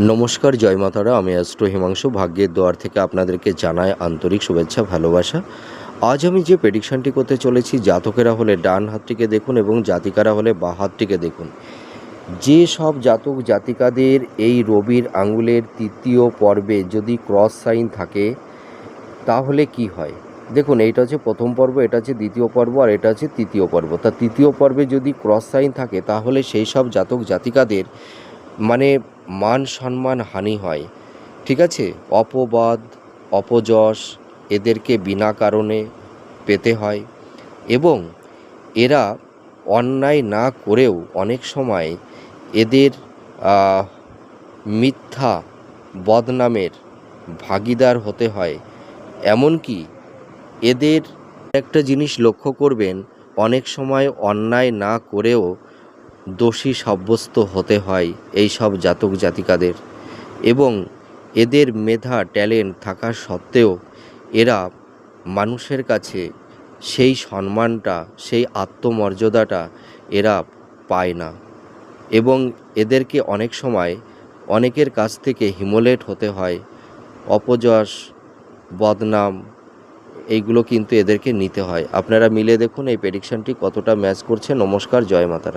নমস্কার, জয় মাতারা। আমি অ্যাস্ট্রো হিমাংশু ভাগ্যের দুয়ার থেকে আপনাদেরকে জানাই আন্তরিক শুভেচ্ছা, ভালোবাসা। আজ আমি যে প্রেডিকশানটি করতে চলেছি, জাতকেরা হলে ডান হাতটিকে দেখুন এবং জাতিকারা হলে বাঁ হাতটিকে দেখুন। যে সব জাতক জাতিকাদের এই রবির আঙুলের তৃতীয় পর্বে যদি ক্রস সাইন থাকে তাহলে কি হয় দেখুন। এইটা হচ্ছে প্রথম পর্ব, এটা হচ্ছে দ্বিতীয় পর্ব, আর এটা হচ্ছে তৃতীয় পর্ব। তা তৃতীয় পর্বে যদি ক্রস সাইন থাকে তাহলে সেই সব জাতক জাতিকাদের মানে মান সম্মান হানি হয়, ঠিক আছে। অপবাদ, অপযশ এদেরকে বিনা কারণে পেতে হয় এবং এরা অন্যায় না করেও অনেক সময় এদের মিথ্যা বদনামের ভাগীদার হতে হয়। এমনকি এদের একটা জিনিস লক্ষ্য করবেন, অনেক সময় অন্যায় না করেও দোষী সাব্যস্ত হতে হয় এই সব জাতক জাতিকাদের। এবং এদের মেধা ট্যালেন্ট থাকা সত্ত্বেও এরা মানুষের কাছে সেই সম্মানটা, সেই আত্মমর্যাদাটা এরা পায় না এবং এদেরকে অনেক সময় অনেকের কাছ থেকে হিমোলেট হতে হয়। অপযশ, বদনাম এইগুলো কিন্তু এদেরকে নিতে হয়। আপনারা মিলে দেখুন এই প্রেডিকশানটি কতটা ম্যাচ করছে। নমস্কার, জয় মাতারা।